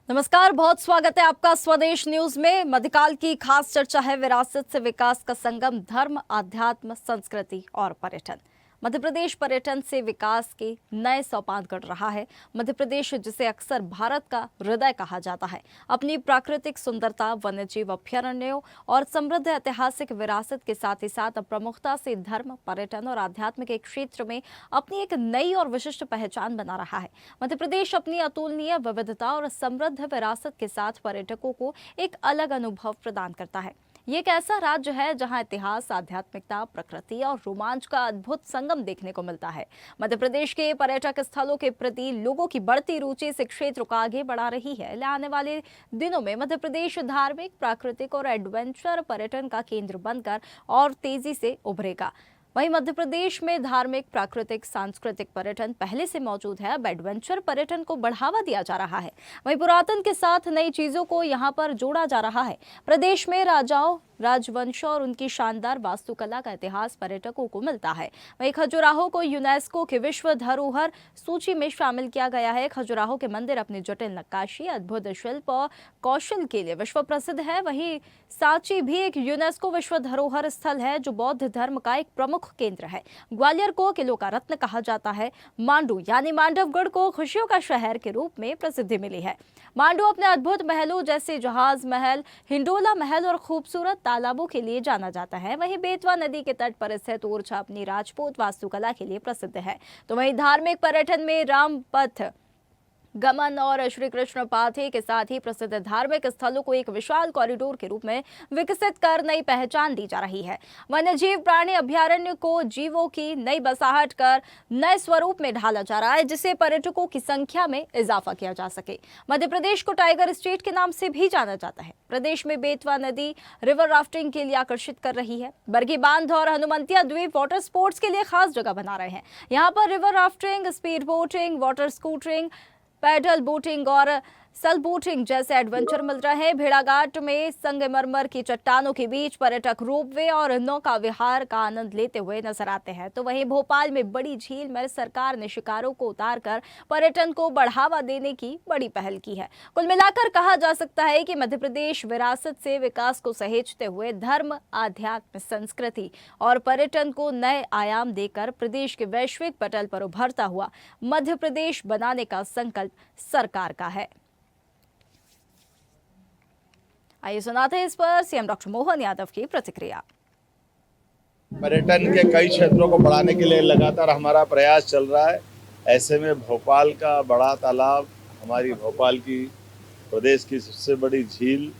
नमस्कार, बहुत स्वागत है आपका स्वदेश न्यूज में। मध्यकाल की खास चर्चा है विरासत से विकास का संगम, धर्म, आध्यात्म, संस्कृति और पर्यटन। मध्य प्रदेश पर्यटन से विकास के नए सोपान गढ़ रहा है। मध्य प्रदेश, जिसे अक्सर भारत का हृदय कहा जाता है, अपनी प्राकृतिक सुंदरता, वन्यजीव अभयारण्यों और समृद्ध ऐतिहासिक विरासत के साथ ही साथ प्रमुखता से धर्म, पर्यटन और आध्यात्म के क्षेत्र में अपनी एक नई और विशिष्ट पहचान बना रहा है। मध्य प्रदेश अपनी अतुलनीय विविधता और समृद्ध विरासत के साथ पर्यटकों को एक अलग अनुभव प्रदान करता है। ये एक ऐसा राज्य है जहां इतिहास, आध्यात्मिकता, प्रकृति और रोमांच का अद्भुत संगम देखने को मिलता है। मध्य प्रदेश के पर्यटक स्थलों के प्रति लोगों की बढ़ती रुचि इस क्षेत्र को आगे बढ़ा रही है। आने वाले दिनों में मध्य प्रदेश धार्मिक, प्राकृतिक और एडवेंचर पर्यटन का केंद्र बनकर और तेजी से उभरेगा। वहीं मध्य प्रदेश में धार्मिक, प्राकृतिक, सांस्कृतिक पर्यटन पहले से मौजूद है। अब एडवेंचर पर्यटन को बढ़ावा दिया जा रहा है। वहीं पुरातन के साथ नई चीजों को यहां पर जोड़ा जा रहा है। प्रदेश में राजाओं, राजवंशों और उनकी शानदार वास्तुकला का इतिहास पर्यटकों को मिलता है। वहीं खजुराहो को यूनेस्को की विश्व धरोहर सूची में शामिल किया गया है। खजुराहो के मंदिर अपनी जटिल नक्काशी, अद्भुत शिल्प और कौशल के लिए विश्व प्रसिद्ध है। वहीं सांची भी एक यूनेस्को विश्व धरोहर स्थल है जो बौद्ध धर्म का एक प्रमुख केंद्र है। ग्वालियर को किलों का रत्न कहा जाता है। मांडू यानी मांडवगढ़ को खुशियों का शहर के रूप में प्रसिद्धि मिली है। मांडू अपने अद्भुत महलों जैसे जहाज महल, हिंडोला महल और खूबसूरत तालाबों के लिए जाना जाता है। वहीं बेतवा नदी के तट पर स्थित ओरछा अपनी राजपूत वास्तुकला के लिए प्रसिद्ध है। तो वहीं धार्मिक पर्यटन में रामपथ गमन और श्री कृष्ण पाथे के साथ ही प्रसिद्ध धार्मिक स्थलों को एक विशाल कॉरिडोर के रूप में विकसित कर नई पहचान दी जा रही है। वन्यजीव प्राणी अभयारण्य को जीवों की नई बसाहट कर नए स्वरूप में ढाला जा रहा है, जिससे पर्यटकों की संख्या में इजाफा किया जा सके। मध्य प्रदेश को टाइगर स्टेट के नाम से भी जाना जाता है। प्रदेश में बेतवा नदी रिवर राफ्टिंग के लिए आकर्षित कर रही है। बरगी बांध और हनुमंतिया द्वीप वाटर स्पोर्ट्स के लिए खास जगह बना रहे हैं। यहाँ पर river rafting, speed boating, water scootering, paddle boating और सल बोटिंग जैसे एडवेंचर मिल रहे हैं। भेड़ाघाट में संगमरमर की चट्टानों के बीच पर्यटक रोपवे और नौका विहार का आनंद लेते हुए नजर आते हैं। तो वहीं भोपाल में बड़ी झील में सरकार ने शिकारों को उतारकर पर्यटन को बढ़ावा देने की बड़ी पहल की है। कुल मिलाकर कहा जा सकता है कि मध्य प्रदेश विरासत से विकास को सहेजते हुए धर्म, आध्यात्म, संस्कृति और पर्यटन को नए आयाम देकर प्रदेश के वैश्विक पटल पर उभरता हुआ मध्य प्रदेश बनाने का संकल्प सरकार का है। आइए सुनाते हैं इस पर सीएम डॉक्टर मोहन यादव की प्रतिक्रिया। पर्यटन के कई क्षेत्रों को बढ़ाने के लिए लगातार हमारा प्रयास चल रहा है। ऐसे में भोपाल का बड़ा तालाब, हमारी भोपाल की प्रदेश की सबसे बड़ी झील,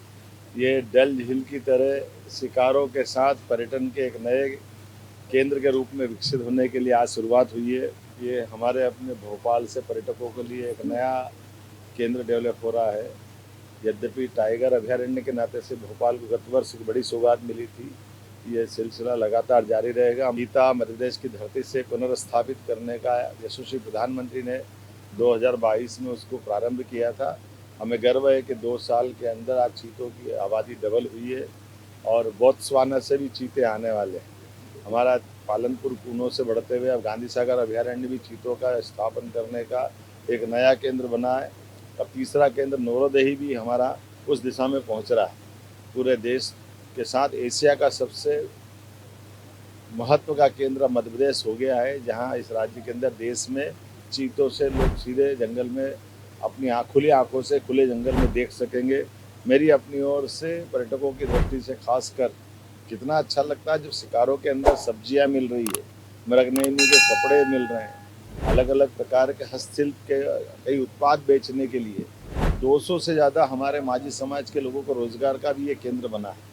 ये डल झील की तरह शिकारों के साथ पर्यटन के एक नए केंद्र के रूप में विकसित होने के लिए आज शुरुआत हुई है। ये हमारे अपने भोपाल से पर्यटकों के लिए एक नया केंद्र डेवलप हो रहा है। यद्यपि टाइगर अभयारण्य के नाते से भोपाल को गत वर्ष एक बड़ी सौगात मिली थी, ये सिलसिला लगातार जारी रहेगा। गीता मध्य प्रदेश की धरती से पुनर्स्थापित करने का यशस्वी प्रधानमंत्री ने 2022 में उसको प्रारंभ किया था। हमें गर्व है कि 2 साल के अंदर आज चीतों की आबादी डबल हुई है और बोत्सवाना से भी चीते आने वाले हैं। हमारा पालनपुर कूनो से बढ़ते हुए अब गांधी सागर अभयारण्य भी चीतों का स्थापन करने का एक नया केंद्र बना है। अब तीसरा केंद्र नौरोदेही भी हमारा उस दिशा में पहुंच रहा है। पूरे देश के साथ एशिया का सबसे महत्व का केंद्र मध्य प्रदेश हो गया है, जहां इस राज्य के अंदर देश में चीतों से लोग सीधे जंगल में अपनी खुली आंखों से खुले जंगल में देख सकेंगे। मेरी अपनी ओर से पर्यटकों की दृष्टि से खासकर कितना अच्छा लगता है जब शिकारों के अंदर सब्जियां मिल रही है, मृगनयनी के कपड़े मिल रहे हैं, अलग अलग प्रकार के हस्तशिल्प के कई उत्पाद बेचने के लिए 200 से ज़्यादा हमारे माझी समाज के लोगों को रोजगार का भी ये केंद्र बना है।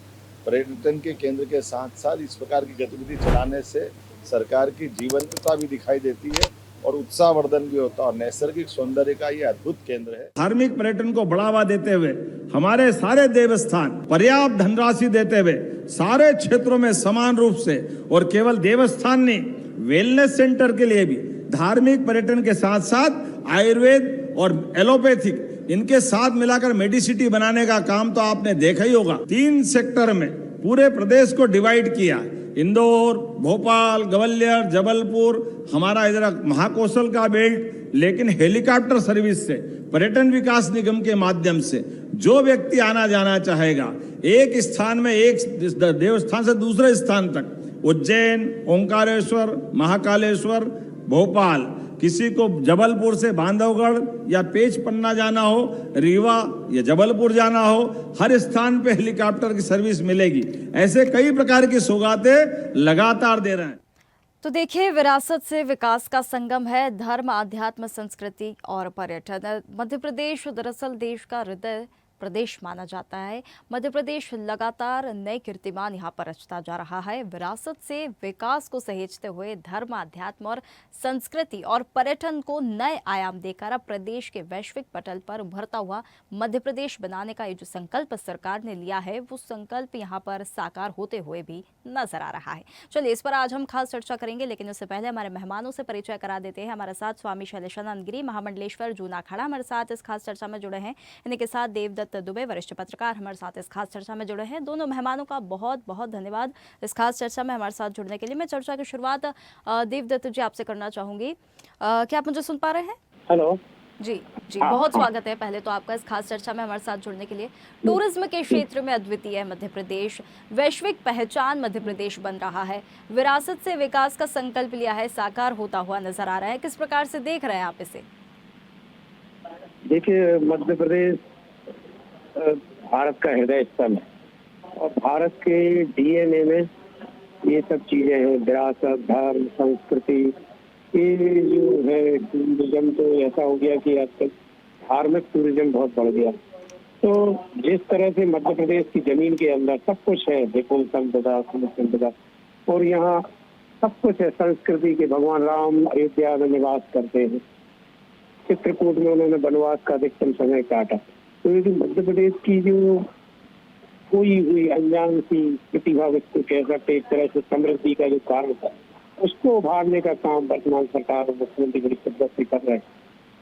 पर्यटन के केंद्र के साथ साथ इस प्रकार की गतिविधि चलाने से सरकार की जीवंतता भी दिखाई देती है और उत्साहवर्धन भी होता है और नैसर्गिक सौंदर्य का ये अद्भुत केंद्र है। धार्मिक पर्यटन को बढ़ावा देते हुए हमारे सारे देवस्थान पर्याप्त धनराशि देते हुए सारे क्षेत्रों में समान रूप से, और केवल देवस्थान नहीं, वेलनेस सेंटर के लिए भी धार्मिक पर्यटन के साथ साथ आयुर्वेद और एलोपैथिक इनके साथ मिलाकर मेडिसिटी बनाने का काम तो आपने देखा ही होगा। 3 सेक्टर में पूरे प्रदेश को डिवाइड किया। इंदौर, भोपाल, ग्वालियर, जबलपुर, हमारा इधर महाकौशल का बेल्ट, लेकिन हेलीकॉप्टर सर्विस से पर्यटन विकास निगम के माध्यम से जो व्यक्ति आना जाना चाहेगा, एक स्थान में एक देवस्थान से दूसरे स्थान तक, उज्जैन, ओंकारेश्वर, महाकालेश्वर, भोपाल, किसी को जबलपुर से बांधवगढ़ या पेच पन्ना जाना हो, रीवा या जबलपुर जाना हो, हर स्थान पे हेलीकॉप्टर की सर्विस मिलेगी। ऐसे कई प्रकार की सौगातें लगातार दे रहे हैं। तो देखिए, विरासत से विकास का संगम है धर्म, आध्यात्म, संस्कृति और पर्यटन। मध्य प्रदेश दरअसल देश का हृदय प्रदेश माना जाता है। मध्य प्रदेश लगातार नए कीर्तिमान यहाँ पर रचता जा रहा है। विरासत से विकास को सहेजते हुए धर्म, आध्यात्म और संस्कृति और पर्यटन को नए आयाम देकर अब प्रदेश के वैश्विक पटल पर उभरता हुआ मध्य प्रदेश बनाने का ये जो संकल्प सरकार ने लिया है, वो संकल्प यहाँ पर साकार होते हुए भी नजर आ रहा है। चलिए, इस पर आज हम खास चर्चा करेंगे, लेकिन उससे पहले हमारे मेहमानों से परिचय करा देते हैं। हमारे साथ स्वामी शैलेशानंद गिरी, महामंडलेश्वर जूना अखाड़ा हमारे साथ इस खास चर्चा में जुड़े हैं। इन्हीं के साथ देवदत्त दुबे, वरिष्ठ पत्रकार, हमारे साथ इस खास चर्चा में जुड़े हैं। दोनों मेहमानों का बहुत बहुत धन्यवाद इस खास चर्चा में हमारे साथ जुड़ने के लिए। मैं चर्चा की शुरुआत देवदत्त जी आपसे करना चाहूंगी। क्या आप मुझे सुन पा रहे हैं? हेलो जी जी, बहुत स्वागत है पहले तो आपका इस खास चर्चा में हमारे साथ जुड़ने के लिए। टूरिज्म के क्षेत्र में अद्वितीय है मध्य प्रदेश, वैश्विक पहचान मध्य प्रदेश बन रहा है। विरासत से विकास का संकल्प लिया है, साकार होता हुआ नजर आ रहा है। किस प्रकार से देख रहे हैं आप इसे? देखिए, मध्य प्रदेश भारत का हृदय स्थल है और भारत के डीएनए में ये सब चीजें हैं, विरासत, धर्म, संस्कृति। ये जो है टूरिज्म तो ऐसा हो गया कि आजकल धार्मिक टूरिज्म बहुत बढ़ गया। तो जिस तरह से मध्य प्रदेश की जमीन के अंदर सब कुछ है, विपुल संपदा, संपदा, और यहाँ सब कुछ है संस्कृति के। भगवान राम अयोध्या में निवास करते हैं, चित्रकूट में उन्होंने वनवास का अधिकतम समय काटा। तो ये जो मध्य प्रदेश की जो खोई हुई अनजान सी प्रतिभा, इसको कह सकते, एक तरह से समृद्धि का जो कारण था, उसको उभारने का काम वर्तमान सरकार और मुख्यमंत्री बड़ी शिद्दत से कर रहे हैं।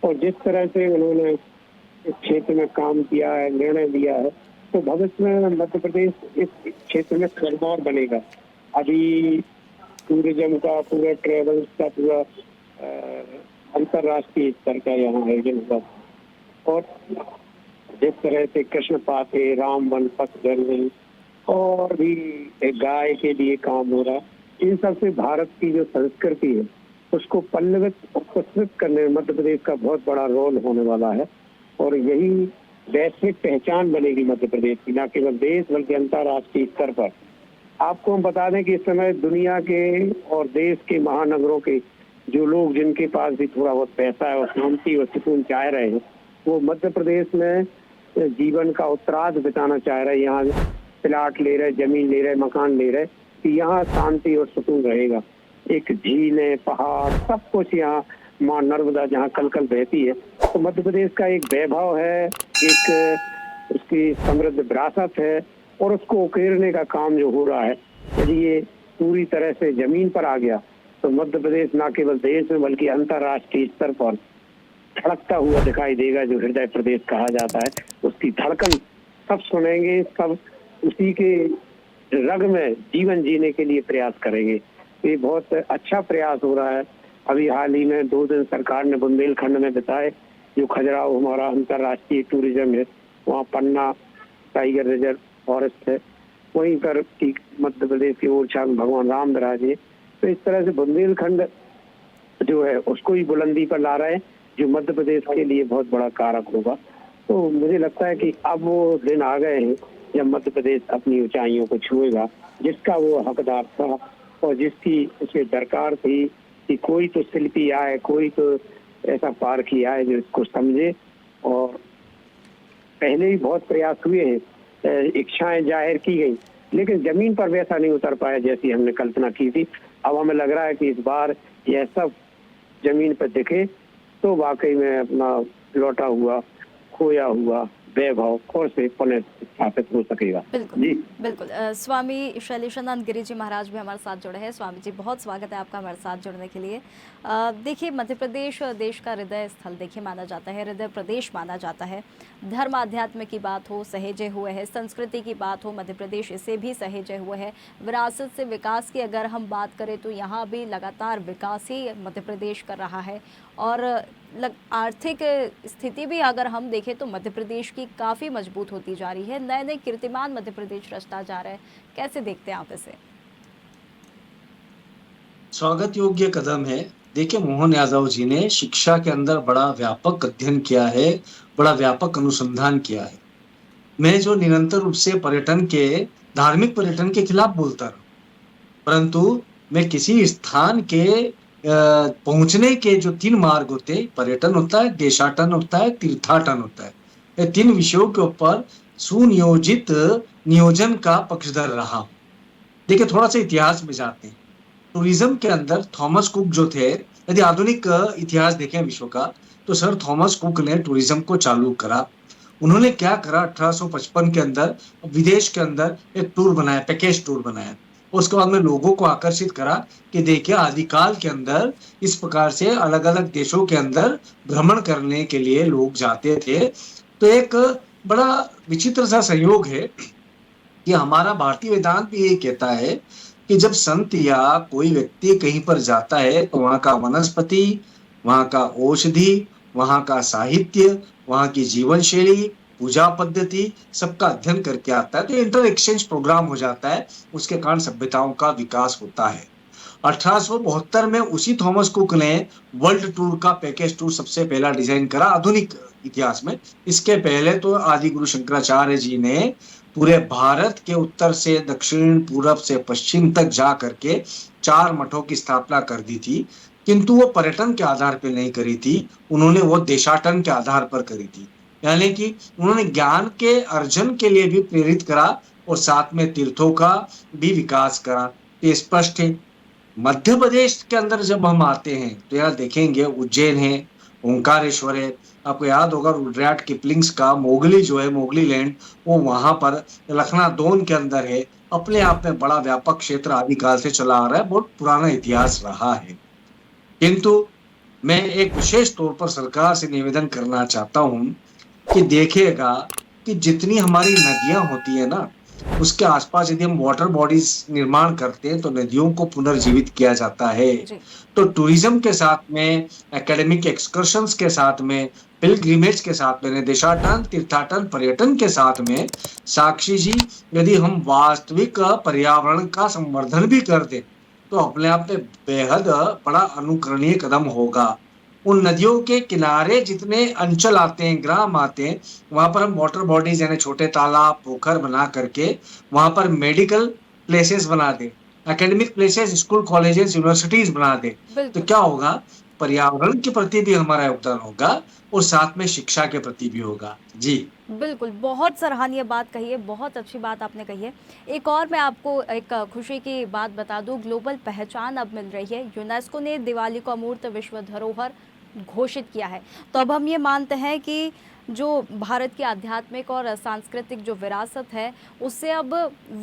और जिस तरह से उन्होंने इस क्षेत्र में काम किया है, निर्णय लिया है, तो भविष्य में मध्य प्रदेश इस क्षेत्र में स्वरदार बनेगा। अभी टूरिज्म का पूरा, ट्रेवल्स का पूरा अंतर्राष्ट्रीय स्तर का यहाँ आयोजन हुआ और जिस तरह से कृष्ण पाथे, राम वन, पथगर्जन और भी एक गाय के लिए काम हो रहा है, इन सब से भारत की जो संस्कृति है उसको पल्लवित और पुष्पित करने में मध्य प्रदेश का बहुत बड़ा रोल होने वाला है। और यही वैश्विक पहचान बनेगी मध्य प्रदेश की, न केवल देश बल्कि अंतर्राष्ट्रीय स्तर पर। आपको हम बता दें कि इस समय दुनिया के और देश के महानगरों के जो लोग, जिनके पास भी थोड़ा बहुत पैसा है और शांति और सुकून चाह रहे हैं, वो मध्य प्रदेश में जीवन का उत्तरार्ध बिताना चाह रहे हैं। यहाँ प्लाट ले रहे, जमीन ले रहे, मकान ले रहे, कि यहाँ शांति और सुकून रहेगा। एक झीलें, पहाड़, सब कुछ यहाँ, माँ नर्मदा जहाँ कल कल बहती है। तो मध्य प्रदेश का एक वैभव है, एक उसकी समृद्ध विरासत है और उसको उकेरने का काम जो हो रहा है, यदि ये पूरी तरह से जमीन पर आ गया तो मध्य प्रदेश न केवल देश में बल्कि अंतर्राष्ट्रीय स्तर पर धड़कता हुआ दिखाई देगा। जो हृदय प्रदेश कहा जाता है, उसकी धड़कन सब सुनेंगे, सब उसी के रग में जीवन जीने के लिए प्रयास करेंगे। ये बहुत अच्छा प्रयास हो रहा है। अभी हाल ही में 2 दिन सरकार ने बुंदेलखंड में बिताए, जो खजुराहो हमारा अंतर्राष्ट्रीय टूरिज्म है, वहाँ पन्ना टाइगर रिजर्व फॉरेस्ट है, वहीं पर मध्य प्रदेश की ओरछा में भगवान राम विराजे। तो इस तरह से बुंदेलखंड जो है उसको ही बुलंदी पर ला रहे हैं, जो मध्य प्रदेश के लिए बहुत बड़ा कारक होगा। तो मुझे लगता है कि अब वो दिन आ गए हैं जब मध्य प्रदेश अपनी ऊंचाइयों को छुएगा, जिसका वो हकदार था और जिसकी उसे दरकार थी कि कोई तो शिल्पी आए, कोई तो ऐसा पारखी आए जो इसको समझे। और पहले भी बहुत प्रयास हुए हैं, इच्छाएं जाहिर की गई, लेकिन जमीन पर वैसा नहीं उतर पाया जैसी हमने कल्पना की थी। अब हमें लग रहा है कि इस बार यह सब जमीन पर दिखे तो वाकई में अपना लौटा हुआ, खोया हुआ वैभव और से पुनः स्थापित हो सकेगा। बिल्कुल जी बिल्कुल। स्वामी शैलेशानंद गिरी जी महाराज भी हमारे साथ जुड़े हैं। स्वामी जी, बहुत स्वागत है आपका हमारे साथ जुड़ने के लिए। देखिए, मध्य प्रदेश देश का हृदय स्थल देखिए माना जाता है, हृदय प्रदेश माना जाता है। धर्म आध्यात्म की बात हो, सहेजे हुए है, संस्कृति की बात हो, मध्य प्रदेश इसे भी सहेजे हुए है। विरासत से विकास की अगर हम बात करें तो यहाँ भी लगातार विकास ही मध्य प्रदेश कर रहा है। और आर्थिक स्थिति भी अगर हम देखें तो मध्य प्रदेश की काफ़ी मजबूत होती जा रही है, नए नए कीर्तिमान मध्य प्रदेश रचता जा रहा है। कैसे देखते हैं आप इसे? स्वागत योग्य कदम है। देखिए, मोहन यादव जी ने शिक्षा के अंदर बड़ा व्यापक अध्ययन किया है, बड़ा व्यापक अनुसंधान किया है। मैं जो निरंतर रूप से धार्मिक पर्यटन के खिलाफ बोलता रहा, परंतु मैं किसी स्थान के पहुंचने के जो 3 मार्ग होते हैं, पर्यटन होता है, देशाटन होता है, तीर्थाटन होता है। ये 3 विषयों के ऊपर सुनियोजित नियोजन का पक्षधर रहा हूं। देखिए, थोड़ा-सा इतिहास में जाते हैं। टूरिज्म के अंदर थॉमस कुक जो थे, यदि आधुनिक इतिहास देखें विश्व का, तो सर थॉमस कुक ने टूरिज्म को चालू करा। उन्होंने क्या करा, 1855 के अंदर विदेश के अंदर एक टूर बनाया, पैकेज टूर बनाया। उसके बाद में लोगों को आकर्षित करा कि देखिए, आदिकाल के अंदर इस प्रकार से अलग-अलग देशों के अंदर भ्रमण करने के लिए लोग जाते थे। तो एक बड़ा विचित्र सा संयोग है कि हमारा भारतीय वेदांत भी ये कहता है कि जब संत या कोई व्यक्ति कहीं पर जाता है तो वहाँ का वनस्पति, वहाँ का औषधि, वहाँ का साहित्य, वहाँ की जीवन शैली, पूजा पद्धति सबका अध्ययन करके आता है, तो इंटर एक्सचेंज प्रोग्राम हो जाता है। उसके कारण सभ्यताओं का विकास होता है। 1872 में उसी थॉमस कुक ने वर्ल्ड टूर का पैकेज टूर सबसे पहला डिजाइन करा आधुनिक इतिहास में। इसके पहले तो आदि गुरु शंकराचार्य जी ने पूरे भारत के उत्तर से दक्षिण, पूरब से पश्चिम तक जा करके 4 मठों की स्थापना कर दी थी, किंतु वो पर्यटन के आधार पर नहीं करी थी, उन्होंने वो देशाटन के आधार पर करी थी। यानी कि उन्होंने ज्ञान के अर्जन के लिए भी प्रेरित करा और साथ में तीर्थों का भी विकास करा। ये स्पष्ट है। मध्य प्रदेश के अंदर जब हम आते हैं तो यहाँ देखेंगे उज्जैन है, ओंकारेश्वर है। आपको याद होगा रुद्रयार्ड किपलिंग्स का मोगली जो है, मोगली लैंड, वो वहां पर लखनादौन के अंदर है। अपने आप में बड़ा व्यापक क्षेत्र आदिकाल से चला आ रहा है, बहुत पुराना इतिहास रहा है। किंतु मैं एक विशेष तौर पर सरकार से निवेदन करना चाहता हूँ कि देखिएगा कि जितनी हमारी नदियां होती है ना, उसके आसपास यदि हम वाटर बॉडीज निर्माण करते हैं तो नदियों को पुनर्जीवित किया जाता है। तो टूरिज्म के साथ में, एकेडमिक एक्सकर्शंस के साथ में, पिलग्रिमेज के साथ में, देशाटन, तीर्थाटन, पर्यटन के साथ में, साक्षी जी, यदि हम वास्तविक पर्यावरण का संवर्धन भी कर दें तो अपने आप में बेहद बड़ा अनुकरणीय कदम होगा। उन नदियों के किनारे जितने अंचल आते हैं, ग्राम आते हैं, वहां पर हम वाटर बॉडीज यानी छोटे तालाब, पोखर बना करके वहां पर मेडिकल प्लेसेस बना दे, academic places, school, colleges, universities बना दे, तो क्या होगा, पर्यावरण के प्रति भी हमारा योगदान होगा और साथ में शिक्षा के प्रति भी होगा। जी बिल्कुल, बहुत सराहनीय बात कही है, बहुत अच्छी बात आपने कही है। एक और मैं आपको एक खुशी की बात बता दूं, ग्लोबल पहचान अब मिल रही है। यूनेस्को ने दिवाली को अमूर्त विश्व धरोहर घोषित किया है। तो अब हम ये मानते हैं कि जो भारत की आध्यात्मिक और सांस्कृतिक जो विरासत है, उससे अब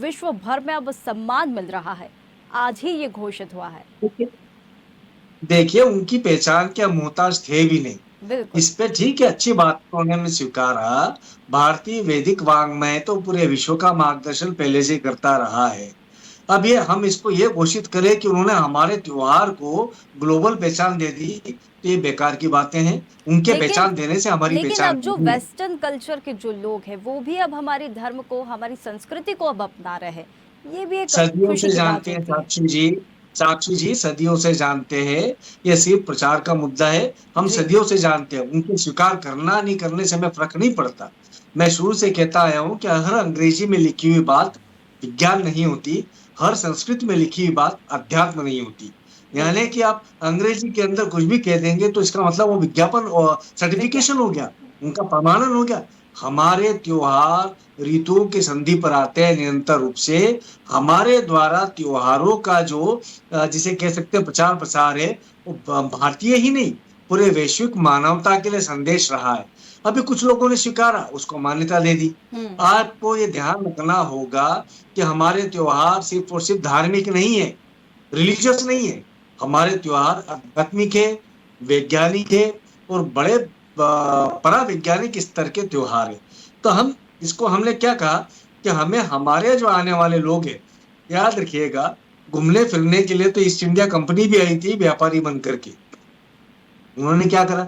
विश्व भर में अब सम्मान मिल रहा है। आज ही ये घोषित हुआ है। देखिए, उनकी पहचान के मोहताज थे भी नहीं। इस पे ठीक है, अच्छी बात को उन्होंने स्वीकारा। भारतीय वैदिक वाङ्मय तो पूरे विश्व का मार्गदर्शन पहले से करता रहा है। अब ये हम इसको ये घोषित करें कि उन्होंने हमारे त्योहार को ग्लोबल पहचान दे दी, तो ये बेकार की बातें हैं। उनके पहचान देने से हमारी लेकिन पहचान अब जो वेस्टर्न कल्चर के जो लोग हैं वो भी अब हमारे धर्म को, हमारी संस्कृति को अब अपना रहे हैं। ये भी एक सदियों से जानते हैं साक्षी जी सदियों से जानते हैं। ये सिर्फ प्रचार का मुद्दा है। हम सदियों से जानते हैं। उनको स्वीकार करना नहीं करने से हमें फर्क नहीं पड़ता। मैं शुरू से कहता आया हूँ कि हर अंग्रेजी में लिखी हुई बात विज्ञान नहीं होती, हर संस्कृत में लिखी हुई बात अध्यात्म नहीं होती। यानी कि आप अंग्रेजी के अंदर कुछ भी कह देंगे तो इसका मतलब वो विज्ञापन और सर्टिफिकेशन हो गया, उनका प्रमाणन हो गया। हमारे त्योहार ऋतुओं की संधि पर आते हैं निरंतर रूप से। हमारे द्वारा त्योहारों का जो जिसे कह सकते हैं प्रचार प्रसार है, वो भारतीय ही नहीं पूरे वैश्विक मानवता के लिए संदेश रहा है। अभी कुछ लोगों ने स्वीकारा, उसको मान्यता दे दी। आपको ये ध्यान रखना होगा कि हमारे त्योहार सिर्फ और सिर्फ धार्मिक नहीं है, रिलीजियस नहीं है। हमारे त्योहार आध्यात्मिक है, वैज्ञानिक है और बड़े परावैज्ञानिक स्तर के त्योहार है। तो हम इसको हमने क्या कहा कि हमें हमारे जो आने वाले लोग हैं, याद रखिएगा, घूमने फिरने के लिए तो ईस्ट इंडिया कंपनी भी आई थी व्यापारी बन करके। उन्होंने क्या करा,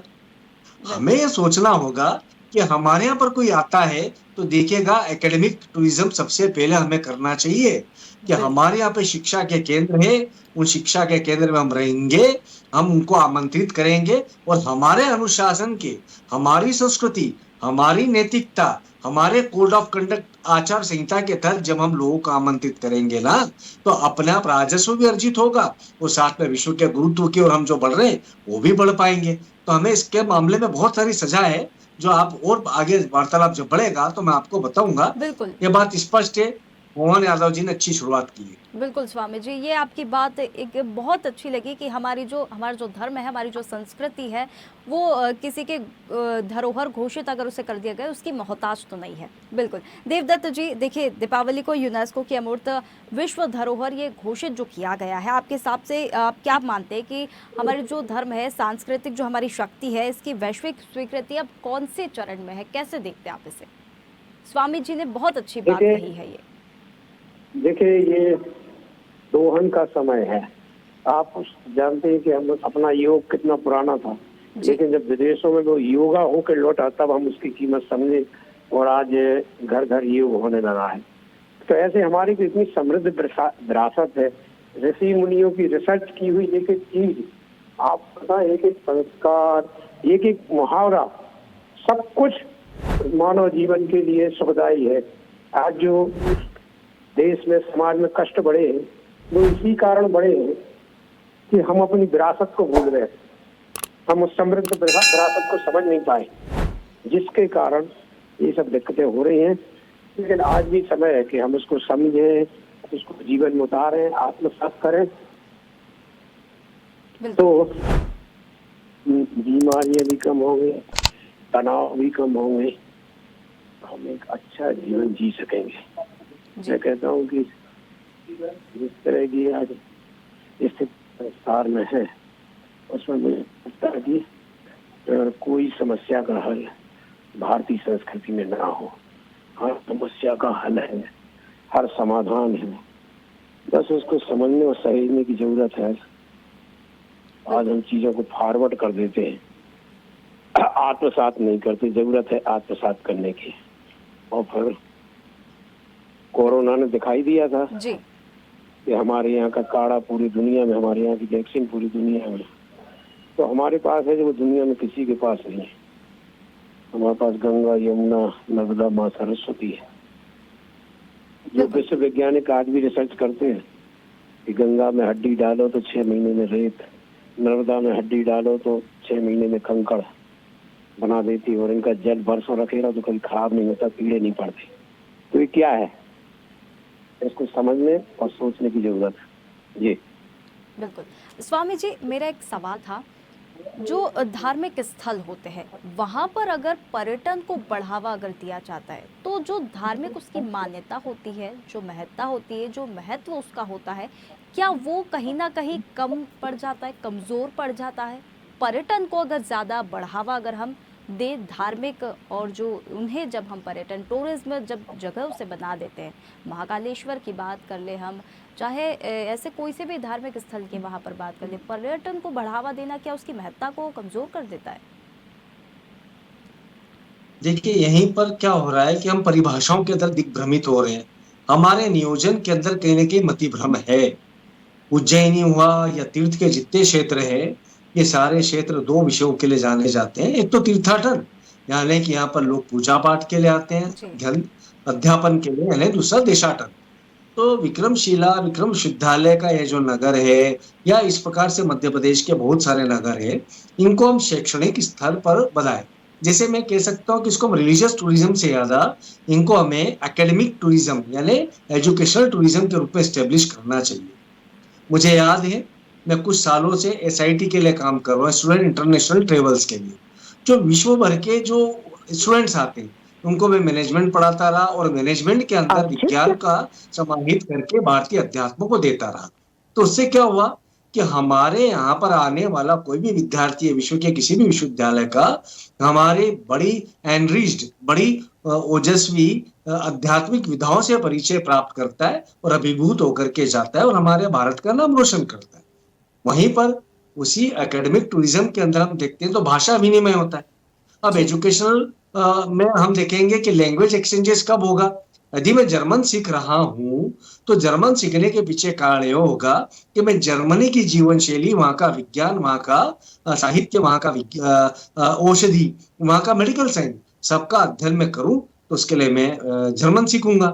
हमें ये सोचना होगा कि हमारे यहाँ पर कोई आता है तो देखिएगा एकेडमिक टूरिज्म सबसे पहले हमें करना चाहिए कि बिल्कुल। हमारे यहाँ पे शिक्षा के केंद्र है, उन शिक्षा के केंद्र में हम रहेंगे, हम उनको आमंत्रित करेंगे और हमारे अनुशासन के, हमारी संस्कृति, हमारी नैतिकता, हमारे कोड ऑफ कंडक्ट आचार संहिता के तहत जब हम लोगों को आमंत्रित करेंगे ना, तो अपने आप राजस्व भी अर्जित होगा और साथ में विश्व के गुरुत्व की ओर हम जो बढ़ रहे हैं वो भी बढ़ पाएंगे। तो हमें इसके मामले में बहुत सारी सजा है, जो आप और आगे वार्तालाप जब बढ़ेगा तो मैं आपको बताऊंगा। बिल्कुल। ये बात स्पष्ट है, मोहन यादव जी ने अच्छी शुरुआत की है। बिल्कुल स्वामी जी, ये आपकी बात एक बहुत अच्छी लगी कि हमारा जो धर्म है, हमारी जो संस्कृति है, वो किसी के धरोहर घोषित अगर उसे कर दिया गया, उसकी मोहताज तो नहीं है। बिल्कुल। देवदत्त जी, देखिए दीपावली को यूनेस्को की अमूर्त विश्व धरोहर ये घोषित जो किया गया है, आपके हिसाब से आप क्या मानते हैं कि हमारे जो धर्म है, सांस्कृतिक जो हमारी शक्ति है, इसकी वैश्विक स्वीकृति अब कौन से चरण में है, कैसे देखते हैं आप इसे? स्वामी जी ने बहुत अच्छी बात कही है। ये देखिए, ये दोहन का समय है। आप जानते हैं कि हम अपना योग कितना पुराना था, लेकिन जब विदेशों में वो योगा होकर लौटा तब हम उसकी कीमत समझे और आज घर घर योग होने लगा है। तो ऐसे हमारी तो इतनी समृद्ध विरासत है, ऋषि मुनियों की रिसर्च की हुई एक एक चीज, आप पता, एक एक संस्कार, एक एक मुहावरा, सब कुछ मानव जीवन के लिए सुखदायी है। आज जो देश में, समाज में कष्ट बढ़े हैं, वो इसी कारण बढ़े हैं कि हम अपनी विरासत को भूल गए, हम उस समृद्ध विरासत को समझ नहीं पाए, जिसके कारण ये सब दिक्कतें हो रही हैं। लेकिन आज भी समय है कि हम उसको समझें, उसको जीवन में उतारें, आत्मसात करें, तो बीमारियां भी कम होंगी, तनाव भी कम होंगे, हम एक अच्छा जीवन जी सकेंगे। मैं कहता हूँ कि जिस तरह की आज स्थिति संसार में है, उसमें मुझे लगता है कि कोई समस्या का हल भारतीय संस्कृति में ना हो। हर समस्या का हल है, हर समाधान है, बस उसको समझने और सहेजने की जरूरत है। आज हम चीजों को फॉरवर्ड कर देते हैं, आत्मसात नहीं करते। जरूरत है आत्मसात करने की। और फिर कोरोना ने दिखाई दिया था जी कि हमारे यहाँ का काढ़ा पूरी दुनिया में, हमारे यहाँ की वैक्सीन पूरी दुनिया में, तो हमारे पास है जो वो दुनिया में किसी के पास नहीं है। हमारे पास गंगा, यमुना, नर्मदा, माँ सरस्वती है। जो विश्व वैज्ञानिक आज भी रिसर्च करते हैं कि गंगा में हड्डी डालो तो 6 महीने में रेत, नर्मदा में हड्डी डालो तो 6 महीने में कंकड़ बना देती, और इनका जल बरसों रखेगा तो कभी खराब नहीं होता, कीड़े नहीं पड़ते। तो ये क्या है, इसको समझने और सोचने की जरूरत है। जी बिल्कुल। स्वामी जी, मेरा एक सवाल था, जो धार्मिक स्थल होते हैं वहाँ पर अगर पर्यटन को बढ़ावा अगर दिया जाता है, तो जो धार्मिक उसकी मान्यता होती है, जो महत्ता होती है, जो महत्व उसका होता है, क्या वो कहीं ना कहीं कम पड़ जाता है, कमज़ोर पड़ जाता है? पर्यटन को अगर ज़्यादा बढ़ावा अगर हम दे धार्मिक, और जो उन्हें जब हम पर्यटन टूरिज्म जब जगह उसे बना देते हैं, महाकालेश्वर की बात कर ले हम, चाहे ऐसे कोई से भी धार्मिक स्थल की वहाँ पर बात कर ले, पर्यटन को बढ़ावा देना क्या उसकी महत्ता को कमजोर कर देता है? देखिए, यहीं पर क्या हो रहा है कि हम परिभाषाओं के अंदर दिग्भ्रमित हो रहे हैं। हमारे नियोजन के अंदर कहीं ना कहीं मति भ्रम है। उज्जैनी हुआ या तीर्थ के जितने क्षेत्र है, ये सारे क्षेत्र 2 विषयों के लिए जाने जाते हैं। एक तो तीर्थाटन, यानी कि यहाँ पर लोग पूजा पाठ के लिए आते हैं, धन अध्यापन के लिए, यानी दूसरा देशाटन। तो विक्रमशिला, विक्रम विश्वविद्यालय का ये जो नगर है, या इस प्रकार से मध्य प्रदेश के बहुत सारे नगर है, इनको हम शैक्षणिक स्थल पर बनाए। जैसे मैं कह सकता हूँ कि इसको हम रिलीजियस टूरिज्म से ज्यादा इनको हमें एकेडमिक टूरिज्म यानी एजुकेशनल टूरिज्म के रूप में स्टेब्लिश करना चाहिए। मुझे याद है, मैं कुछ सालों से SIT के लिए काम कर रहा हूँ, स्टूडेंट इंटरनेशनल ट्रेवल्स के लिए। जो विश्व भर के जो स्टूडेंट्स आते हैं उनको मैं मैनेजमेंट पढ़ाता रहा, और मैनेजमेंट के अंदर विज्ञान का समाहित करके भारतीय अध्यात्म को देता रहा। तो उससे क्या हुआ कि हमारे यहाँ पर आने वाला कोई भी विद्यार्थी है, विश्व के किसी भी विश्वविद्यालय का, हमारे बड़ी एनरिच्ड, बड़ी ओजस्वी आध्यात्मिक विधाओं से परिचय प्राप्त करता है और अभिभूत होकर के जाता है और हमारे भारत का नाम रोशन करता है। वहीं पर उसी एकेडमिक टूरिज्म के अंदर हम देखते हैं तो भाषा विनिमय होता है। अब एजुकेशनल में हम देखेंगे कि लैंग्वेज एक्सचेंजेस कब होगा। यदि मैं जर्मन सीख रहा हूं तो जर्मन सीखने के पीछे कारण ये होगा कि मैं जर्मनी की जीवन शैली, वहां का विज्ञान, वहां का साहित्य, वहां का औषधि, वहां का मेडिकल साइंस सबका अध्ययन मैं करूं तो उसके लिए मैं जर्मन सीखूंगा।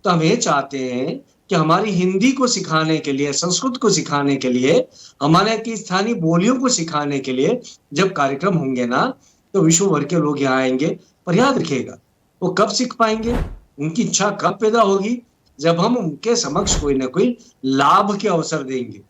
तो हम ये चाहते हैं कि हमारी हिंदी को सिखाने के लिए, संस्कृत को सिखाने के लिए, हमारे की स्थानीय बोलियों को सिखाने के लिए जब कार्यक्रम होंगे ना, तो विश्व भर के लोग यहाँ आएंगे। पर याद रखिएगा, वो कब सीख पाएंगे, उनकी इच्छा कब पैदा होगी, जब हम उनके समक्ष कोई ना कोई लाभ के अवसर देंगे।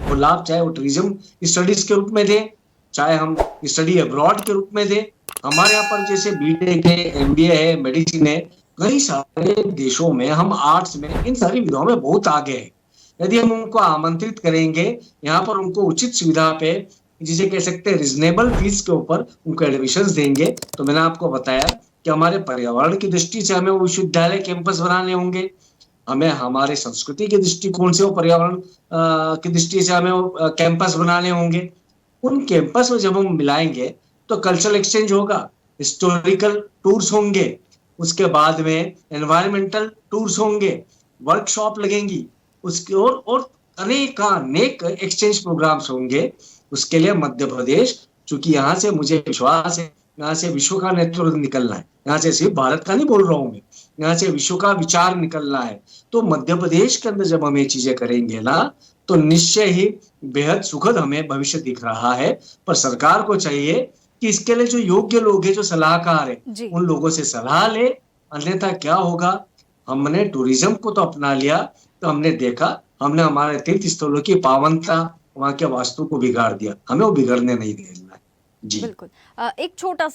वो लाभ चाहे वो टूरिज्म स्टडीज के रूप में दें, चाहे हम स्टडी अब्रॉड के रूप में दें। हमारे यहाँ पर जैसे बीटेक है, एमबीए है, मेडिसिन है, कई सारे देशों में हम आर्ट्स में, इन सारी विधाओं में बहुत आगे हैं। यदि हम उनको आमंत्रित करेंगे, यहाँ पर उनको उचित सुविधा पे, जिसे कह सकते हैं रिजनेबल फीस के ऊपर उनको एडमिशन देंगे, तो मैंने आपको बताया कि हमारे पर्यावरण की दृष्टि से हमें वो विश्वविद्यालय कैंपस बनाने होंगे, हमें हमारे संस्कृति के दृष्टिकोण से वो पर्यावरण की दृष्टि से हमें वो कैंपस बनाने होंगे। उन कैंपस में जब हम मिलाएंगे तो कल्चरल एक्सचेंज होगा, हिस्टोरिकल टूर्स होंगे, उसके बाद में एनवायरमेंटल टूर्स होंगे, वर्कशॉप लगेंगी, उसके और अनेक एक्सचेंज प्रोग्राम्स होंगे। उसके लिए मध्य प्रदेश, चूंकि यहाँ से मुझे विश्वास है, यहाँ से विश्व का नेतृत्व निकलना है, यहाँ से सिर्फ भारत का नहीं बोल रहा हूं मैं, यहाँ से विश्व का विचार निकलना है। तो मध्य प्रदेश के अंदर जब हम ये चीजें करेंगे ना, तो निश्चय ही बेहद सुखद हमें भविष्य दिख रहा है। पर सरकार को चाहिए कि इसके लिए जो योग्य लोग हैं, जो सलाहकार है, जी उन लोगों से सलाह ले। अन्यथा क्या होगा, हमने टूरिज्म को तो अपना लिया, तो हमने देखा, हमने हमारे तीर्थ स्थलों की पावनता, वहां के वास्तु को बिगाड़ दिया। हमें वो बिगड़ने नहीं देना है। जी बिल्कुल। एक छोटा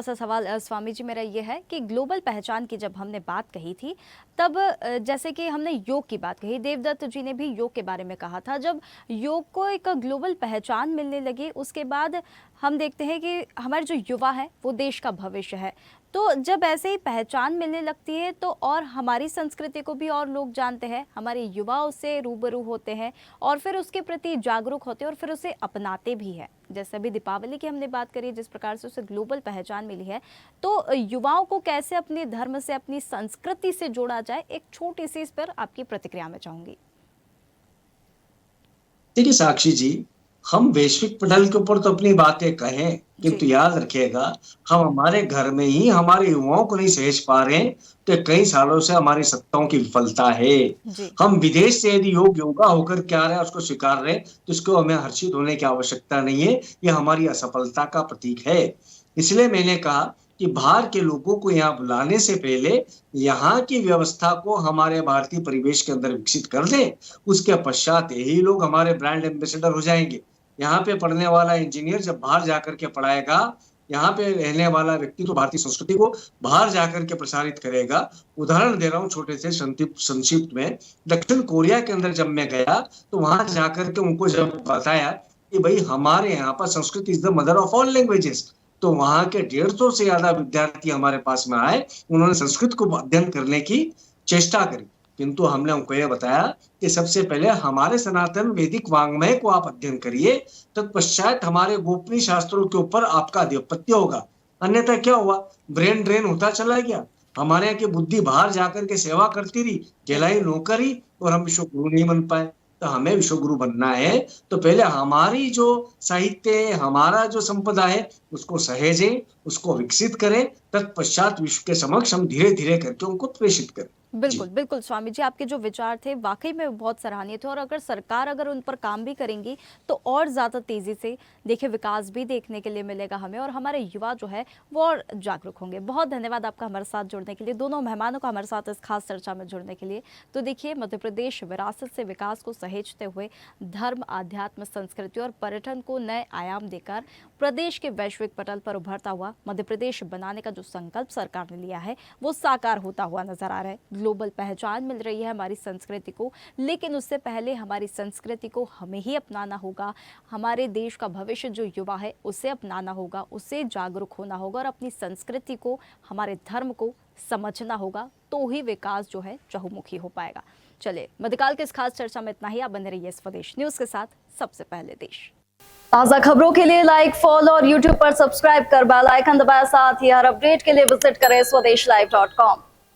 सा सवाल स्वामी जी मेरा ये है कि ग्लोबल पहचान की जब हमने बात कही थी, तब जैसे कि हमने योग की बात कही, देवदत्त जी ने भी योग के बारे में कहा था। जब योग को एक ग्लोबल पहचान मिलने लगी, उसके बाद हम देखते हैं कि हमारे जो युवा है वो देश का भविष्य है। तो जब ऐसे ही पहचान मिलने लगती है तो और हमारी संस्कृति को भी और लोग जानते हैं, हमारे युवा उससे रूबरू होते हैं और फिर उसके प्रति जागरूक होते हैं और फिर उसे अपनाते भी हैं। जैसे अभी दीपावली की हमने बात करी, जिस प्रकार से उसे ग्लोबल पहचान मिली है, तो युवाओं को कैसे अपने धर्म से, अपनी संस्कृति से जोड़ा जाए, एक छोटी सी इस पर आपकी प्रतिक्रिया मैं चाहूंगी। देखिए साक्षी जी, हम वैश्विक पटल के ऊपर तो अपनी बातें कहें, किंतु याद रखिएगा, हम हमारे घर में ही हमारे युवाओं को नहीं सहेज पा रहे हैं, तो कई सालों से हमारी सत्ताओं की विफलता है। जी हम विदेश से यदि योगा होकर के आ रहे हैं, उसको स्वीकार रहे, तो इसको हमें हर्षित होने की आवश्यकता नहीं है। ये हमारी असफलता का प्रतीक है। इसलिए मैंने कहा कि बाहर के लोगों को यहाँ बुलाने से पहले यहाँ की व्यवस्था को हमारे भारतीय परिवेश के अंदर विकसित कर दें। उसके पश्चात यही लोग हमारे ब्रांड एम्बेसडर हो जाएंगे। यहाँ पे पढ़ने वाला इंजीनियर जब बाहर जाकर के पढ़ाएगा, यहाँ पे रहने वाला व्यक्ति तो भारतीय संस्कृति को बाहर जाकर के प्रसारित करेगा। उदाहरण दे रहा हूँ छोटे से संक्षिप्त में, दक्षिण कोरिया के अंदर जब मैं गया तो वहां जाकर के उनको जब बताया कि भाई हमारे यहाँ पर Sanskrit is the mother of all languages, तो वहां के 150 से ज्यादा विद्यार्थी हमारे पास में आए। उन्होंने संस्कृत को अध्ययन करने की चेष्टा करी, किंतु हमने उनको यह बताया कि सबसे पहले हमारे सनातन वैदिक वांग्मय को आप अध्ययन करिए, तत्पश्चात हमारे गोपनीय शास्त्रों के ऊपर आपका आधिपत्य होगा। अन्यथा क्या हुआ, ब्रेन ड्रेन होता चला गया। हमारे यहाँ की बुद्धि बाहर जाकर के सेवा करती रही, कहलाई नौकरी, और हम विश्व गुरु नहीं बन पाए। तो हमें विश्व गुरु बनना है तो पहले हमारी जो साहित्य, हमारा जो संपदा है, उसको सहेजें, उसको विकसित करें, तत्पश्चात विश्व के समक्ष हम धीरे धीरे करके उनको प्रेषित करें। बिल्कुल बिल्कुल स्वामी जी, आपके जो विचार थे वाकई में बहुत सराहनीय थे और अगर सरकार अगर उन पर काम भी करेंगी तो और ज़्यादा तेज़ी से देखिए विकास भी देखने के लिए मिलेगा हमें, और हमारे युवा जो है वो और जागरूक होंगे। बहुत धन्यवाद आपका हमारे साथ जुड़ने के लिए, दोनों मेहमानों का हमारे साथ इस खास चर्चा में जुड़ने के लिए। तो देखिए, मध्य प्रदेश विरासत से विकास को सहेजते हुए धर्म, आध्यात्म, संस्कृति और पर्यटन को नए आयाम देकर प्रदेश के वैश्विक पटल पर उभरता हुआ मध्य प्रदेश बनाने का जो संकल्प सरकार ने लिया है वो साकार होता हुआ नजर आ रहा है। ग्लोबल पहचान मिल रही है हमारी संस्कृति को, लेकिन उससे पहले हमारी संस्कृति को हमें ही अपनाना होगा। हमारे देश का भविष्य जो युवा है उसे अपनाना होगा, उससे जागरूक होना होगा और अपनी संस्कृति को, हमारे धर्म को समझना होगा, तो ही विकास जो है चहुमुखी हो पाएगा। चलिए, मध्यकाल के इस खास चर्चा में इतना ही। आप बने रहिए स्वदेश न्यूज के साथ, सबसे पहले देश। ताज़ा खबरों के लिए लाइक, फॉलो और यूट्यूब पर सब्सक्राइब कर बेल आइकन दबाएं। साथ ही हर अपडेट के लिए विजिट करें swedeshlive.com।